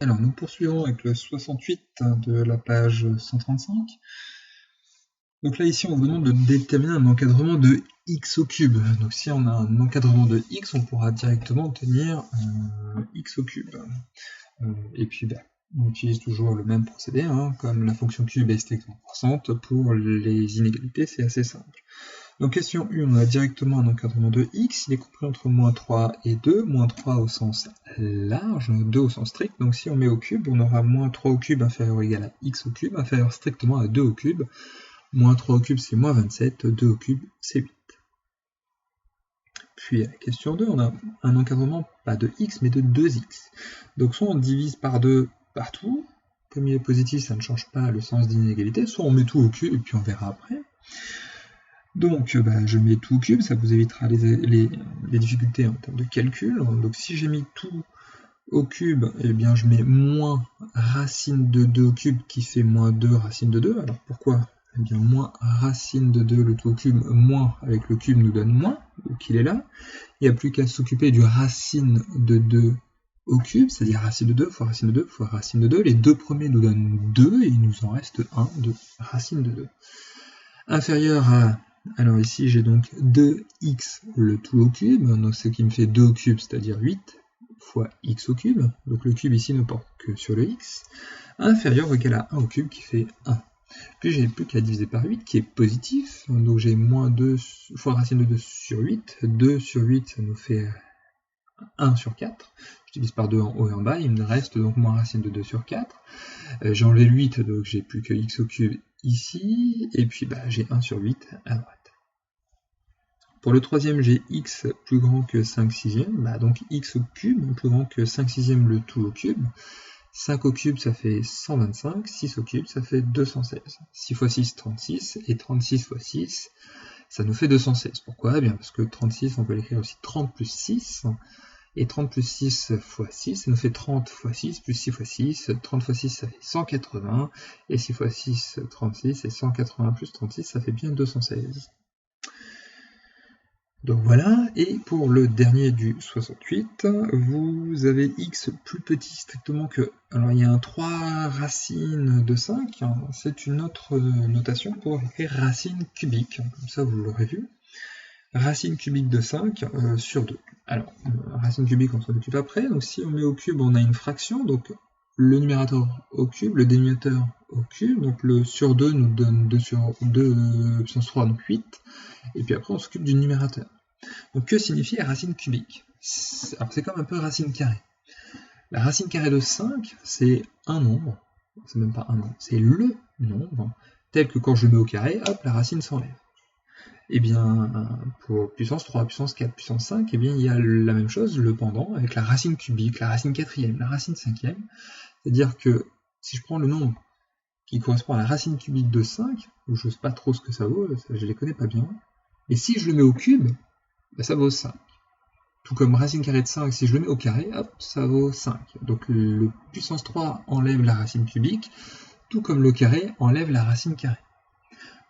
Alors, nous poursuivons avec le 68 de la page 135. Donc là, ici, on vous demande de déterminer un encadrement de x au cube. Donc si on a un encadrement de x, on pourra directement obtenir x au cube. Et puis, on utilise toujours le même procédé, comme la fonction cube est strictement croissante, pour les inégalités, c'est assez simple. Donc question 1, on a directement un encadrement de x, il est compris entre moins 3 et 2, moins 3 au sens large, 2 au sens strict, donc si on met au cube, on aura moins 3 au cube inférieur ou égal à x au cube, inférieur strictement à 2 au cube, moins 3 au cube c'est moins 27, 2 au cube c'est 8. Puis à la question 2, on a un encadrement pas de x mais de 2x. Donc soit on divise par 2 partout, comme il est positif ça ne change pas le sens d'inégalité, soit on met tout au cube et puis on verra après. Donc je mets tout au cube, ça vous évitera les difficultés en termes de calcul. Donc si j'ai mis tout au cube, eh bien je mets moins racine de 2 au cube qui fait moins 2 racine de 2. Alors pourquoi? Eh bien moins racine de 2, le tout au cube, moins avec le cube nous donne moins, donc il est là. Il n'y a plus qu'à s'occuper du racine de 2 au cube, c'est-à-dire racine de 2 fois racine de 2 fois racine de 2. Les deux premiers nous donnent 2 et il nous en reste 1 de racine de 2. Inférieur à... Alors ici j'ai donc 2x le tout au cube, donc ce qui me fait 2 au cube, c'est-à-dire 8 fois x au cube, donc le cube ici ne porte que sur le x, inférieur ou égal à 1 au cube qui fait 1. Puis j'ai plus qu'à diviser par 8 qui est positif, donc j'ai moins 2 fois racine de 2 sur 8, 2 sur 8 ça nous fait 1 sur 4, je divise par 2 en haut et en bas, il me reste donc moins racine de 2 sur 4, j'ai enlevé le 8, donc j'ai plus que x au cube ici, et puis j'ai 1 sur 8 à droite. Pour le troisième, j'ai x plus grand que 5 sixièmes, donc x au cube plus grand que 5 sixièmes le tout au cube. 5 au cube ça fait 125, 6 au cube ça fait 216. 6 fois 6, 36, et 36 fois 6, ça nous fait 216. Pourquoi? Eh bien parce que 36, on peut l'écrire aussi 30 plus 6, et 30 plus 6 fois 6, ça nous fait 30 fois 6 plus 6 fois 6, 30 fois 6 ça fait 180, et 6 fois 6, 36, et 180 plus 36, ça fait bien 216. Donc voilà, et pour le dernier du 68, vous avez x plus petit strictement que... Alors il y a un 3 racines de 5, c'est une autre notation pour écrire racine cubique, comme ça vous l'aurez vu. Racine cubique de 5 sur 2. Alors, racine cubique on s'en occupe après, donc si on met au cube on a une fraction, donc le numérateur au cube, le dénominateur au cube, donc le sur 2 nous donne 2 sur 2 puissance 3, donc 8, et puis après on s'occupe du numérateur. Donc que signifie la racine cubique? Alors c'est comme un peu racine carrée. La racine carrée de 5, c'est un nombre, c'est même pas un nombre, c'est le nombre, tel que quand je le mets au carré, hop, la racine s'enlève. Et bien, pour puissance 3, puissance 4, puissance 5, eh bien, il y a la même chose, le pendant, avec la racine cubique, la racine quatrième, la racine cinquième. C'est-à-dire que si je prends le nombre qui correspond à la racine cubique de 5, où je ne sais pas trop ce que ça vaut, je ne les connais pas bien, et si je le mets au cube, ça vaut 5. Tout comme racine carrée de 5, si je le mets au carré, hop, ça vaut 5. Donc le puissance 3 enlève la racine cubique, tout comme le carré enlève la racine carrée.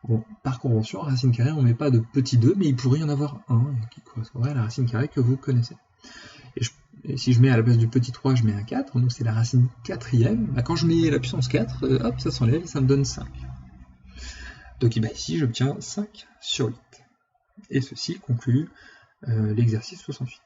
Bon, par convention, racine carrée, on ne met pas de petit 2, mais il pourrait y en avoir un qui correspondrait à la racine carrée que vous connaissez. Et si je mets à la place du petit 3, je mets un 4, donc c'est la racine quatrième. Quand je mets la puissance 4, hop, ça s'enlève et ça me donne 5. Donc ici, j'obtiens 5 sur 8. Et ceci conclut l'exercice 68.